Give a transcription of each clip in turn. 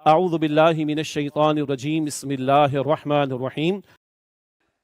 اعوذ باللہ من الشیطان الرجیم بسم اللہ الرحمن الرحیم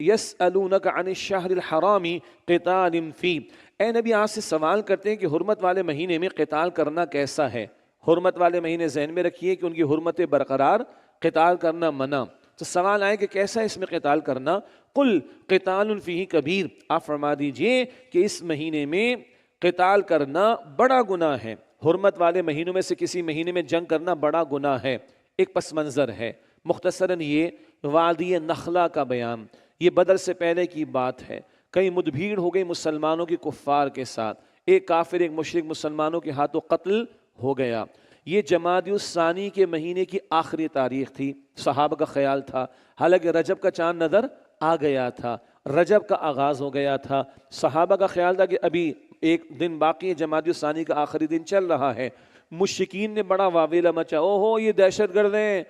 یسألونک عن الشہر الحرام قتال فی۔ اے نبی آپ سے سوال کرتے ہیں کہ حرمت والے مہینے میں قتال کرنا کیسا ہے۔ حرمت والے مہینے ذہن میں رکھیے کہ ان کی حرمتیں برقرار، قتال کرنا منع۔ تو سوال آئے کہ کیسا اس میں قتال کرنا۔ قل قتال فیہ کبیر، آپ فرما دیجئے کہ اس مہینے میں قتال کرنا بڑا گناہ ہے۔ حرمت والے مہینوں میں سے کسی مہینے میں جنگ کرنا بڑا گناہ ہے۔ ایک پس منظر ہے، مختصراً یہ وادی نخلا کا بیان، یہ بدر سے پہلے کی بات ہے۔ کئی مدبھیڑ ہو گئی مسلمانوں کی کفار کے ساتھ، ایک کافر ایک مشرک مسلمانوں کے ہاتھوں قتل ہو گیا۔ یہ جمادی الثانی کے مہینے کی آخری تاریخ تھی۔ صحابہ کا خیال تھا، حالانکہ رجب کا چاند نظر آ گیا تھا، رجب کا آغاز ہو گیا تھا۔ صحابہ کا خیال تھا کہ ابھی ایک دن باقی ہے، جمادی الثانی کا آخری دن چل رہا ہے۔ مشرکین نے بڑا واویلا مچا، اوہو یہ دہشت گرد ہیں،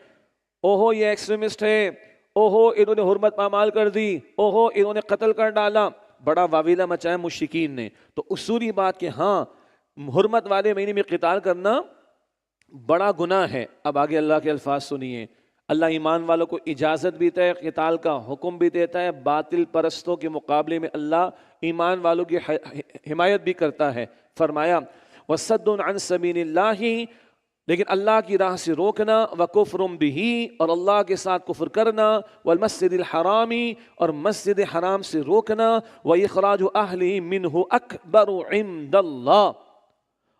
اوہو یہ ایکسٹریمسٹ ہے، اوہو انہوں نے حرمت پامال کر دی، اوہو انہوں نے قتل کر ڈالا۔ بڑا واویلا مچایا مشرکین نے۔ تو اصولی بات کہ ہاں حرمت والے مہینے میں قتال کرنا بڑا گناہ ہے۔ اب آگے اللہ کے الفاظ سنیے۔ اللہ ایمان والوں کو اجازت بھی دیتا ہے، قتال کا حکم بھی دیتا ہے، باطل پرستوں کے مقابلے میں اللہ ایمان والوں کی حمایت بھی کرتا ہے۔ فرمایا وَصَدٌّ عَن سَبِيلِ اللَّهِ، لیکن اللہ کی راہ سے روکنا، وَكُفْرٌ بِهِ، اور اللہ کے ساتھ کفر کرنا، وَالْمَسْجِدِ الْحَرَامِ، اور مسجد حرام سے روکنا، وَإِخْرَاجُ أَهْلِهِ مِنْهُ أَكْبَرُ عِنْدَ اللَّهِ،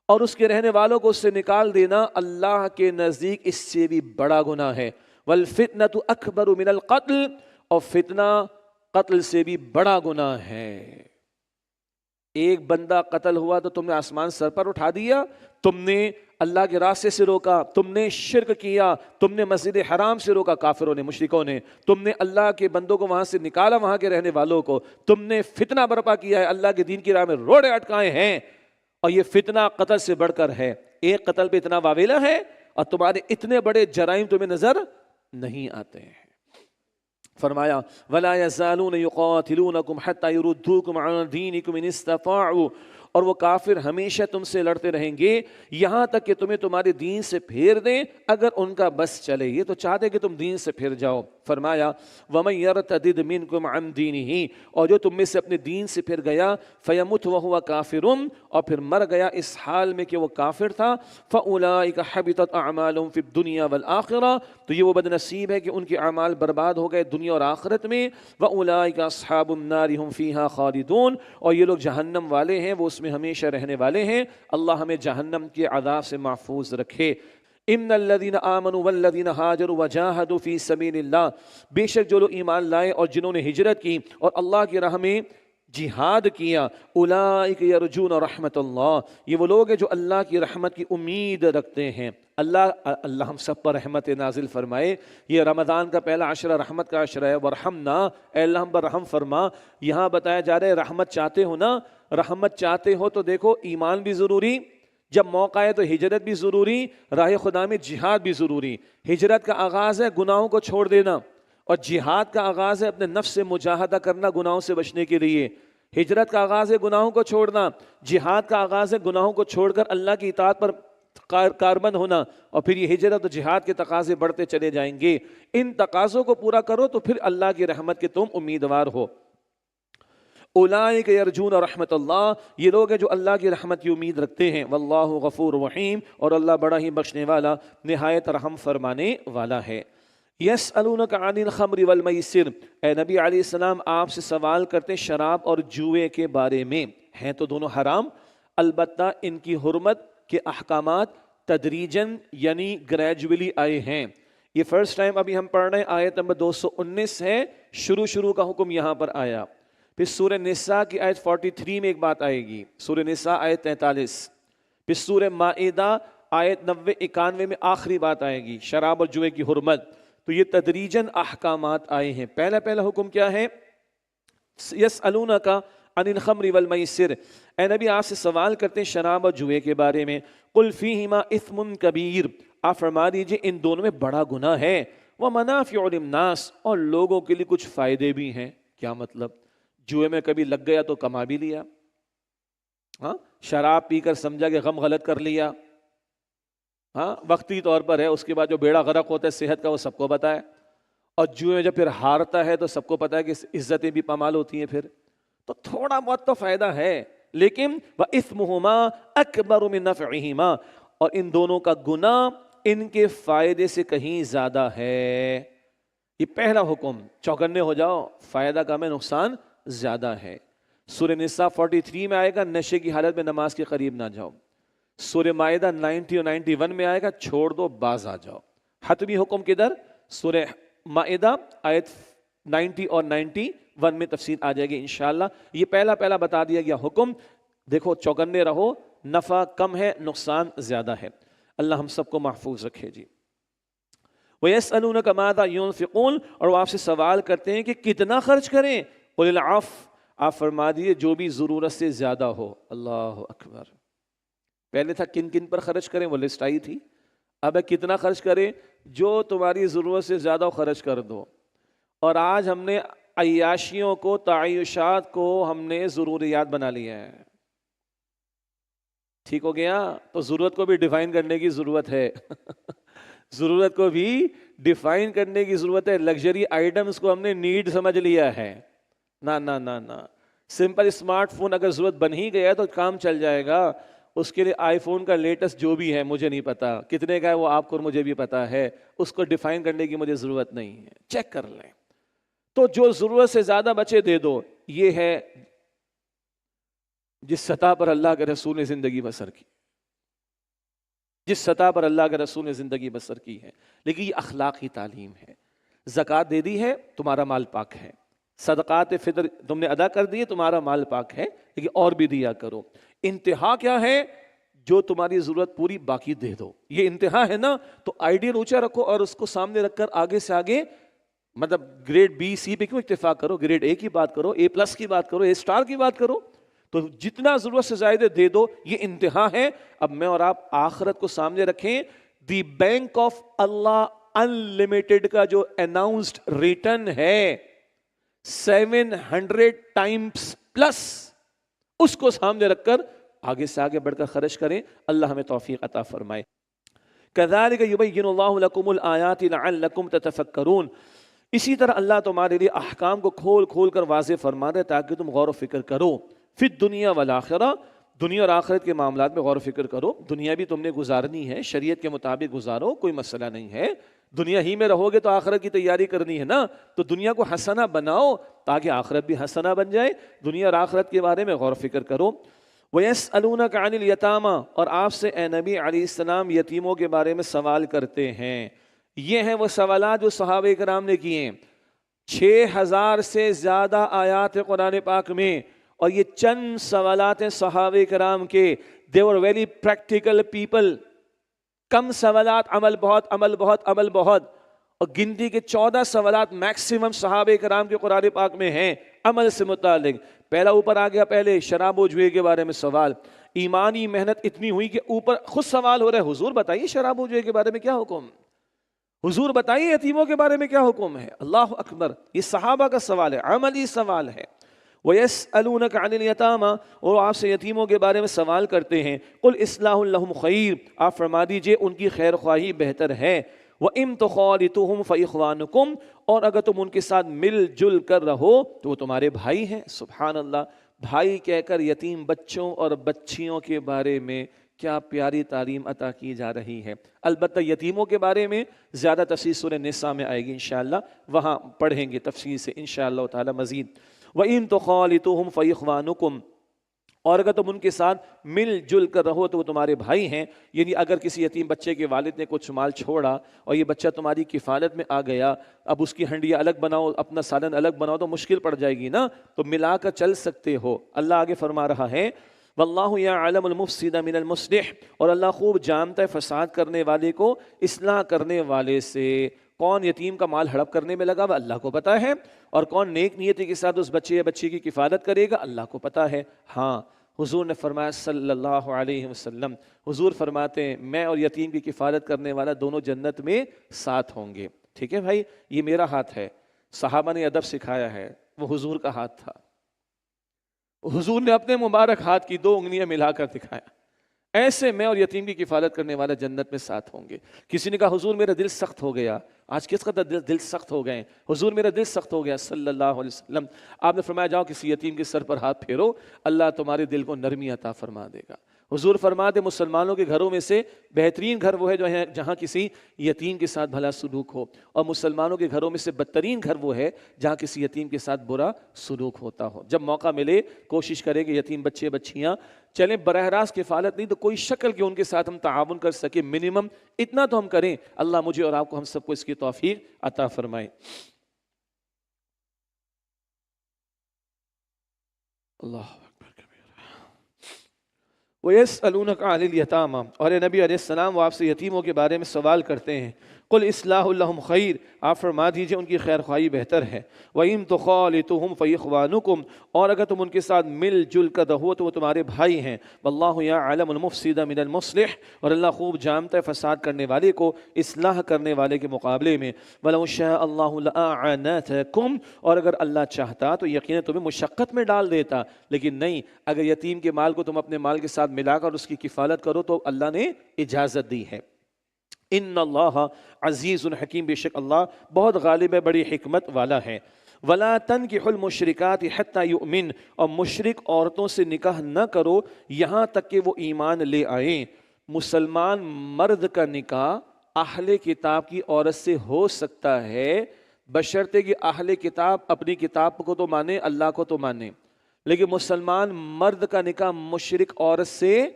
اور اس کے رہنے والوں کو اس سے نکال دینا اللہ کے نزدیک اس سے بھی بڑا گناہ ہے۔ وَالْفِتْنَةُ أَكْبَرُ مِنَ الْقَتْلِ، اور فتنہ قتل سے بھی بڑا گناہ ہے۔ ایک بندہ قتل ہوا تو تم نے آسمان سر پر اٹھا دیا، تم نے اللہ کے راستے سے روکا، تم نے شرک کیا، تم نے مسجد حرام سے روکا کافروں نے، مشرکوں نے، تم نے اللہ کے بندوں کو وہاں سے نکالا، وہاں کے رہنے والوں کو، تم نے فتنہ برپا کیا ہے، اللہ کے دین کی راہ میں روڑے اٹکائے ہیں، اور یہ فتنہ قتل سے بڑھ کر ہے۔ ایک قتل پہ اتنا واویلا ہے اور تمہارے اتنے بڑے جرائم تمہیں نظر نہیں آتے ہیں۔ فرمایا وَلَا يَزَالُونَ يُقَاتِلُونَكُمْ حَتَّى يُرُدُّوكُمْ عَنْ دِينِكُمْ إِنِ اسْتَطَاعُوا، اور وہ کافر ہمیشہ تم سے لڑتے رہیں گے یہاں تک کہ تمہیں تمہارے دین سے پھیر دیں، اگر ان کا بس چلے۔ یہ تو چاہتے کہ تم دین سے پھر جاؤ۔ فرمایا وَمَن يَرْتَدِدْ مِنْكُمْ عَنْ دِينِهِ، اور جو تم میں سے اپنے دین سے پھر گیا، فَيَمُتْ وَهُوَ كَافِرٌ، اور پھر مر گیا اس حال میں کہ وہ کافر تھا، فَأُولَٰئِكَ حَبِطَتْ أَعْمَالُهُمْ فِي الدُّنْيَا وَالْآخِرَةِ، تو یہ وہ بد نصیب ہے کہ ان کے اعمال برباد ہو گئے دنیا اور آخرت میں۔ وَأُولَٰئِكَ أَصْحَابُ النَّارِ هُمْ فِيهَا خَالِدُونَ، اور یہ لوگ جہنم والے ہیں، وہ اس میں ہمیشہ رہنے والے ہیں۔ اللہ ہمیں جہنم کے عذاب سے محفوظ رکھے۔ ان الذين آمنوا والذين هاجروا وجاهدوا في سبيل الله، بے شک جو لوگ ایمان لائے اور جنہوں نے ہجرت کی اور اللہ کی راہ میں جہاد کیا، اولئک یرجون رحمت اللہ، یہ وہ لوگ ہیں جو اللہ کی رحمت کی امید رکھتے ہیں۔ اللہ ہم سب پر رحمت نازل فرمائے۔ یہ رمضان کا پہلا عشرہ رحمت کا عشرہ ہے۔ ورحمنا، اے اللہ ہم پر رحم فرما۔ یہاں بتایا جا رہا ہے رحمت چاہتے ہو نا، رحمت چاہتے ہو تو دیکھو ایمان بھی ضروری، جب موقع ہے تو ہجرت بھی ضروری، راہ خدا میں جہاد بھی ضروری۔ ہجرت کا آغاز ہے گناہوں کو چھوڑ دینا، اور جہاد کا آغاز ہے اپنے نفس سے مجاہدہ کرنا گناہوں سے بچنے کے لیے۔ ہجرت کا آغاز ہے گناہوں کو چھوڑنا، جہاد کا آغاز ہے گناہوں کو چھوڑ کر اللہ کی اطاعت پر کاربند ہونا، اور پھر یہ ہجرت اور جہاد کے تقاضے بڑھتے چلے جائیں گے۔ ان تقاضوں کو پورا کرو تو پھر اللہ کی رحمت کے تم امیدوار ہو۔ اولئک یرجون رحمت اللہ، یہ لوگ ہیں جو اللہ کی رحمت کی امید رکھتے ہیں۔ واللہ غفور رحیم، اور اللہ بڑا ہی بخشنے والا، نہایت رحم فرمانے والا ہے۔ یسألونک عن الخمر والمیسر، اے نبی علیہ السلام آپ سے سوال کرتے شراب اور جوئے کے بارے میں، ہیں تو دونوں حرام، البتہ ان کی حرمت کے احکامات تدریجاً یعنی گریجولی آئے ہیں۔ یہ فرسٹ ٹائم ابھی ہم پڑھ رہے ہیں، آیت نمبر 219 ہے، شروع کا حکم یہاں پر آیا۔ پھر سورہ نساء کی آیت 43 میں ایک بات آئے گی، سورہ نساء آیت 43، پھر سورہ مائدہ آیت 90-91 میں آخری بات آئے گی، شراب اور جوئے کی حرمت۔ تو یہ تدریجاً احکامات آئے ہیں۔ پہلا حکم کیا ہے؟ یسألونک عن الخمر والمیسر، اے نبی آپ سے سوال کرتے ہیں شراب اور جوئے کے بارے میں، قل فیہما اثم کبیر، آپ فرما دیجئے ان دونوں میں بڑا گناہ ہے، ومنافع للناس، اور لوگوں کے لیے کچھ فائدے بھی ہیں۔ کیا مطلب؟ جوئے میں کبھی لگ گیا تو کما بھی لیا، ہاں، شراب پی کر سمجھا کہ غم غلط کر لیا، ہاں وقتی طور پر ہے، اس کے بعد جو بیڑا غرق ہوتا ہے صحت کا وہ سب کو پتا ہے، اور جوئے جب پھر ہارتا ہے تو سب کو پتا ہے کہ عزتیں بھی پامال ہوتی ہیں پھر، تو تھوڑا بہت تو فائدہ ہے، لیکن وَإِثْمُهُمَا أَكْبَرُ مِن نَفْعِهِمَا، اور ان دونوں کا گناہ ان کے فائدے سے کہیں زیادہ ہے۔ یہ پہلا حکم، چوکنے ہو جاؤ، فائدہ کم ہے نقصان زیادہ ہے۔ سورہ نساء 43 میں آئے گا نشے کی حالت میں نماز کے قریب نہ جاؤ۔ سورہ مائدہ 90 اور 91 میں آئے گا چھوڑ دو باز آ جاؤ۔ حتمی حکم کدھر؟ سورہ مائدہ آیت 90 اور 91 میں تفصیل آ جائے گی انشاءاللہ۔ یہ پہلا بتا دیا گیا حکم، دیکھو چوکنے رہو، نفع کم ہے نقصان زیادہ ہے۔ اللہ ہم سب کو محفوظ رکھے جی۔ وَيَسْأَلُونَكَ مَاذَا يُنْفِقُونَ، اور وہ آپ سے سوال کرتے ہیں کہ کتنا خرچ کریں، قُلِ الْعَفْوَ، آپ فرما دیجئے جو بھی ضرورت سے زیادہ ہو۔ اللہ اکبر۔ پہلے تھا کن کن پر خرچ کریں، وہ لسٹ آئی تھی، اب ہے کتنا خرچ کریں، جو تمہاری ضرورت سے زیادہ خرچ کر دو۔ اور آج ہم نے عیاشیوں کو، تعیشات کو ہم نے ضروریات بنا لیا ہے۔ ٹھیک ہو گیا؟ تو ضرورت کو بھی ڈیفائن کرنے کی ضرورت ہے ضرورت کو بھی ڈیفائن کرنے کی ضرورت ہے۔ لگژری آئٹمز کو ہم نے نیڈ سمجھ لیا ہے۔ نہ نہ نہ نہ، سمپل اسمارٹ فون اگر ضرورت بن ہی گیا تو کام چل جائے گا۔ اس کے لیے آئی فون کا لیٹسٹ جو بھی ہے مجھے نہیں پتا کتنے کا ہے، وہ آپ کو اور مجھے بھی پتا ہے، اس کو ڈیفائن کرنے کی مجھے ضرورت نہیں ہے، چیک کر لیں۔ تو جو ضرورت سے زیادہ بچے دے دو، یہ ہے جس سطح پر اللہ کے رسول نے زندگی بسر کی، جس سطح پر اللہ کے رسول نے زندگی بسر کی ہے۔ لیکن یہ اخلاقی تعلیم ہے۔ زکوٰۃ دے دی ہے، تمہارا مال پاک ہے۔ صدقات فطر تم نے ادا کر دیے، تمہارا مال پاک ہے، لیکن اور بھی دیا کرو۔ انتہا کیا ہے؟ جو تمہاری ضرورت پوری باقی دے دو، یہ انتہا ہے نا۔ تو آئیڈیل اونچا رکھو اور اس کو سامنے رکھ کر آگے سے آگے، مطلب گریڈ بی سی پہ کیوں اتفاق کرو، گریڈ اے کی بات کرو، اے پلس کی بات کرو، اے اسٹار کی بات کرو۔ تو جتنا ضرورت سے زائد دے دو، یہ انتہا ہے۔ اب میں اور آپ آخرت کو سامنے رکھیں۔ The bank of Allah unlimited کا جو اناؤنسڈ ریٹرن ہے 700 ٹائمز پلس، اس کو سامنے رکھ کر آگے سے آگے بڑھ کر خرچ کریں۔ اللہ ہمیں توفیق عطا فرمائے۔ كَذَلِكَ يُبَيِّنُ اللَّهُ لَكُمُ الْآيَاتِ لَعَلَّكُمْ تَتَفَكَّرُونَ، اسی طرح اللہ تمہارے لیے احکام کو کھول کھول کر واضح فرما دے تاکہ تم غور و فکر کرو۔ فی الدنیا والآخرہ، دنیا اور آخرت کے معاملات میں غور و فکر کرو۔ دنیا بھی تم نے گزارنی ہے، شریعت کے مطابق گزارو، کوئی مسئلہ نہیں ہے۔ دنیا ہی میں رہو گے تو آخرت کی تیاری کرنی ہے نا، تو دنیا کو حسنہ بناؤ تاکہ آخرت بھی حسنہ بن جائے۔ دنیا اور آخرت کے بارے میں غور و فکر کرو۔ وَيَسْأَلُونَكَ عَنِ الْيَتَامَى، اور آپ سے اے نبی علیہ السلام یتیموں کے بارے میں سوال کرتے ہیں۔ یہ ہیں وہ سوالات جو صحابہ کرام نے کیے ہیں۔ 6000 سے زیادہ آیات قرآن پاک میں، اور یہ چند سوالات ہیں صحابہ کرام کے۔ they were very practical people۔ کم سوالات، عمل بہت، عمل بہت، عمل بہت، اور گنتی کے 14 سوالات میکسیمم صحابہ کرام کے قرآن پاک میں ہیں عمل سے متعلق۔ پہلا اوپر آ گیا، پہلے شراب و جوئے کے بارے میں سوال۔ ایمانی محنت اتنی ہوئی کہ اوپر خود سوال ہو رہا ہے، حضور بتائیے شراب و جوئے کے بارے میں کیا حکم، حضور بتائیے یتیموں کے بارے میں کیا حکم ہے۔ اللہ اکبر، یہ صحابہ کا سوال ہے، عملی سوال ہے۔ وَيَسْأَلُونَكَ عَنِ الْيَتَامَى، اور آپ سے یتیموں کے بارے میں سوال کرتے ہیں۔ قُلْ إِصْلَاحٌ لَهُمْ خَيْرٌ، آپ فرما دیجئے ان کی خیر خواہی بہتر ہے۔ وَإِن تُخَالِطُوهُمْ فَإِخْوَانُكُمْ، اور اگر تم ان کے ساتھ مل جل کر رہو تو وہ تمہارے بھائی ہیں۔ سبحان اللہ، بھائی کہہ کر یتیم بچوں اور بچیوں کے بارے میں کیا پیاری تعلیم عطا کی جا رہی ہے۔ البتہ یتیموں کے بارے میں زیادہ تفصیل سورہ نساء میں آئے گی انشاءاللہ، وہاں پڑھیں گے تفصیل سے انشاءاللہ تعالی مزید۔ وَإِن تُخَالِطُوهُمْ فَإِخْوَانُكُمْ، اور اگر تم ان کے ساتھ مل جل کر رہو تو وہ تمہارے بھائی ہیں۔ یعنی اگر کسی یتیم بچے کے والد نے کچھ مال چھوڑا اور یہ بچہ تمہاری کفالت میں آ گیا، اب اس کی ہنڈیاں الگ بناؤ، اپنا سالن الگ بناؤ تو مشکل پڑ جائے گی نا، تو ملا کر چل سکتے ہو۔ اللہ آگے فرما رہا ہے واللہ یعلم المفسد من المصلح، اور اللہ خوب جانتا ہے فساد کرنے والے کو اصلاح کرنے والے سے۔ کون یتیم کا مال ہڑپ کرنے میں لگا ہوا اللہ کو پتا ہے، اور کون نیک نیتی کے ساتھ اس بچے یا بچی کی کفالت کرے گا اللہ کو پتا ہے۔ ہاں، حضور نے فرمایا صلی اللہ علیہ وسلم، حضور فرماتے ہیں میں اور یتیم کی کفالت کرنے والا دونوں جنت میں ساتھ ہوں گے۔ ٹھیک ہے بھائی، یہ میرا ہاتھ ہے، صحابہ نے ادب سکھایا ہے، وہ حضور کا ہاتھ تھا۔ حضور نے اپنے مبارک ہاتھ کی 2 انگلیاں ملا کر دکھایا، ایسے میں اور یتیم کی کفالت کرنے والا جنت میں ساتھ ہوں گے۔ کسی نے کہا حضور میرا دل سخت ہو گیا، آج کس قدر دل سخت ہو گئے، حضور میرا دل سخت ہو گیا صلی اللہ علیہ وسلم، آپ نے فرمایا جاؤ کسی یتیم کے سر پر ہاتھ پھیرو، اللہ تمہارے دل کو نرمی عطا فرما دے گا۔ حضور فرماتے مسلمانوں کے گھروں میں سے بہترین گھر وہ ہے جہاں کسی یتیم کے ساتھ بھلا سلوک ہو، اور مسلمانوں کے گھروں میں سے بدترین گھر وہ ہے جہاں کسی یتیم کے ساتھ برا سلوک ہوتا ہو۔ جب موقع ملے کوشش کریں کہ یتیم بچے بچیاں چلیں، براہ راست کفالت نہیں تو کوئی شکل کے ان کے ساتھ ہم تعاون کر سکے، منیمم اتنا تو ہم کریں۔ اللہ مجھے اور آپ کو ہم سب کو اس کی توفیق عطا فرمائے۔ اللہ وَيَسْأَلُونَكَ عَنِ الْيَتَامَى، اور نبی علیہ السلام وہ آپ سے یتیموں کے بارے میں سوال کرتے ہیں۔ قُلْ إِصْلَاحُ لَهُمْ خَيْرٌ، آپ فرما دیجئے ان کی خیر خواہی بہتر ہے۔ وَإِن تُخَالِطُوهُمْ فَإِخْوَانُكُمْ، اور اگر تم ان کے ساتھ مل جل کر رہو تو وہ تمہارے بھائی ہیں۔ وَاللَّهُ يَعْلَمُ الْمُفْسِدَ مِنَ الْمُصْلِحِ، اور اللہ خوب جانتا ہے فساد کرنے والے کو اصلاح کرنے والے کے مقابلے میں۔ وَلَوْ شَاءَ اللَّهُ لَأَعَانَتَكُمْ، اور اگر اللہ چاہتا تو یقیناً تمہیں مشقت میں ڈال دیتا، لیکن نہیں، اگر یتیم کے مال کو تم اپنے مال کے ساتھ ملا کر اس کی کفالت کرو تو اللہ نے اجازت دی ہے۔ ان اللہ عزیز حکیم، بے شک اللہ بہت غالب ہے، بڑی حکمت والا ہے۔ ولا تنکحوا المشرکات حتی یؤمن، اور مشرک عورتوں سے نکاح نہ کرو یہاں تک کہ وہ ایمان لے آئیں۔ مسلمان مرد کا نکاح اہل کتاب کی عورت سے ہو سکتا ہے بشرطے کہ اہل کتاب اپنی کتاب کو تو مانے، اللہ کو تو مانے، لیکن مسلمان مرد کا نکاح مشرک عورت سے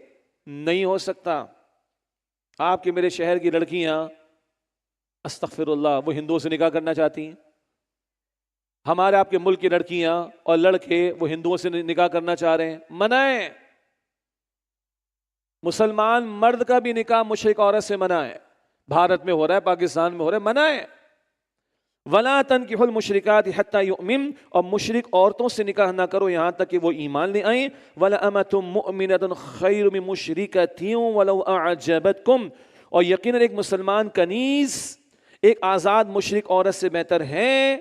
نہیں ہو سکتا۔ آپ کے میرے شہر کی لڑکیاں استغفر اللہ وہ ہندوؤں سے نکاح کرنا چاہتی ہیں، ہمارے آپ کے ملک کی لڑکیاں اور لڑکے وہ ہندوؤں سے نکاح کرنا چاہ رہے ہیں، منع ہے۔ مسلمان مرد کا بھی نکاح مشرک عورت سے منع ہے، بھارت میں ہو رہا ہے، پاکستان میں ہو رہا ہے، منع ہے۔ وَلَا تَنْكِحُوا الْمُشْرِكَاتِ حَتَّى يُؤْمِنْ، اور مشرک عورتوں سے نکاح نہ کرو یہاں تک کہ وہ ایمان لے آئیں۔ وَلَأَمَةٌ مُؤْمِنَةٌ خَيْرٌ مِّن مُشْرِكَةٍ وَلَوْ أَعْجَبَتْكُمْ، اور یقیناً ایک مسلمان کنیز ایک آزاد مشرک عورت سے بہتر ہے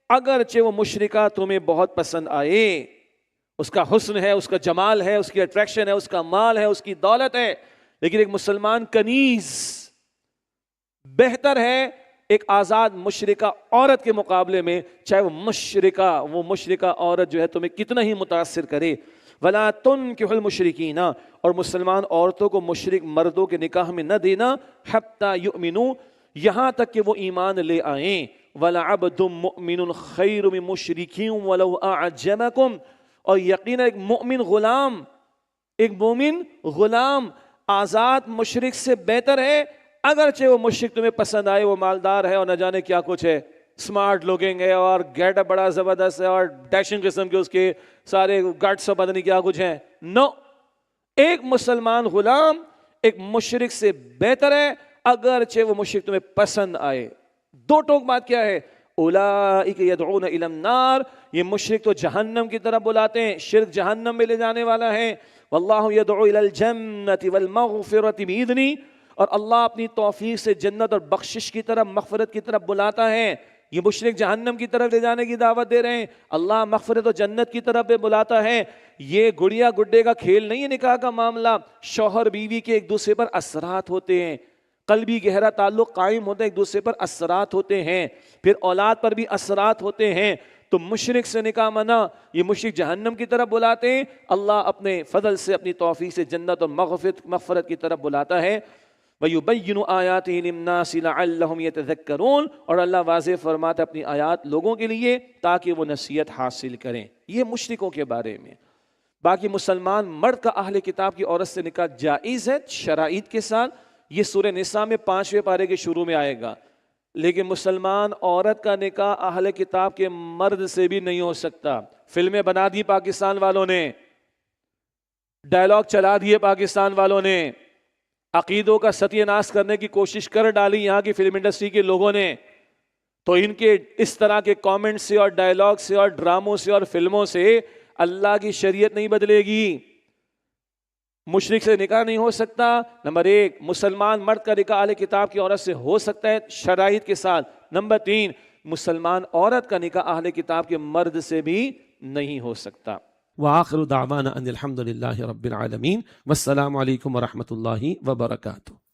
اگرچہ وہ مشرکہ تمہیں بہت پسند آئے، اس کا حسن ہے، اس کا جمال ہے، اس کی اٹریکشن ہے، اس کا مال ہے، اس کی دولت ہے، لیکن ایک مسلمان کنیز بہتر ہے ایک آزاد مشرکہ عورت کے مقابلے میں، چاہے وہ مشرکہ عورت جو ہے تمہیں کتنا ہی متاثر کرے۔ وَلَا تُنْكِحُوا الْمُشْرِكِينَ، اور مسلمان عورتوں کو مشرک مردوں کے نکاح میں نہ دینا، حَتَّى يُؤْمِنُوا، یہاں تک کہ وہ ایمان لے آئیں۔ وَلَعَبْدٌ مُؤْمِنٌ خَيْرٌ مِّن مُشْرِكٍ وَلَوْ أَعْجَبَكُمْ، اور یقینا ایک مومن غلام آزاد مشرک سے بہتر ہے اگرچہ وہ مشرک تمہیں پسند آئے، وہ مالدار ہے اور نہ جانے کیا کچھ ہے، سمارٹ لوکنگ ہے اور گیٹ اپ بڑا زبردست ہے اور ڈیشنگ قسم کے اس کے سارے گٹس پتہ نہیں کیا کچھ ہیں۔ نو، ایک مسلمان غلام ایک مشرک سے بہتر ہے اگرچہ وہ مشرک تمہیں پسند آئے۔ دو ٹوک بات کیا ہے؟ اولئک یدعون الی النار، یہ مشرک تو جہنم کی طرف بلاتے ہیں، شرک جہنم میں لے جانے والا ہے۔ واللہ یدعو الی الجنۃ والمغفرۃ بإذنہ، اور اللہ اپنی توفیق سے جنت اور بخشش کی طرف، مغفرت کی طرف بلاتا ہے۔ یہ مشرک جہنم کی طرف لے جانے کی دعوت دے رہے ہیں، اللہ مغفرت و جنت کی طرف بلاتا ہے۔ یہ گڑیا گڈے کا کھیل نہیں ہے نکاح کا معاملہ، شوہر بیوی کے ایک دوسرے پر اثرات ہوتے ہیں، قلبی گہرا تعلق قائم ہوتا ہے، ایک دوسرے پر اثرات ہوتے ہیں، پھر اولاد پر بھی اثرات ہوتے ہیں۔ تو مشرک سے نکاح منع، یہ مشرک جہنم کی طرف بلاتے ہیں، اللہ اپنے فضل سے اپنی توفیق سے جنت اور مغفرت کی طرف بلاتا ہے۔ وَيُبَيِّنُ آيَاتِهِ لِلنَّاسِ لَعَلَّهُمْ يَتَذَكَّرُونَ، اور اللہ واضح فرماتا ہے اپنی آیات لوگوں کے لیے تاکہ وہ نصیحت حاصل کریں۔ یہ مشرکوں کے بارے میں۔ باقی مسلمان مرد کا اہل کتاب کی عورت سے نکاح جائز ہے شرائط کے ساتھ، یہ سورہ نساء میں 5ویں پارے کے شروع میں آئے گا، لیکن مسلمان عورت کا نکاح اہل کتاب کے مرد سے بھی نہیں ہو سکتا۔ فلمیں بنا دی پاکستان والوں نے، ڈائلاگ چلا دیے پاکستان والوں نے، عقیدوں کا ستیہ ناش کرنے کی کوشش کر ڈالی یہاں کی فلم انڈسٹری کے لوگوں نے، تو ان کے اس طرح کے کامنٹ سے اور ڈائلاگ سے اور ڈراموں سے اور فلموں سے اللہ کی شریعت نہیں بدلے گی۔ مشرک سے نکاح نہیں ہو سکتا، نمبر 1۔ مسلمان مرد کا نکاح اہل کتاب کی عورت سے ہو سکتا ہے شرائط کے ساتھ، نمبر 3۔ مسلمان عورت کا نکاح اہل کتاب کے مرد سے بھی نہیں ہو سکتا۔ وآخر دعوانا ان الحمد للہ رب العالمین، والسلام علیکم ورحمۃ اللہ وبرکاتہ۔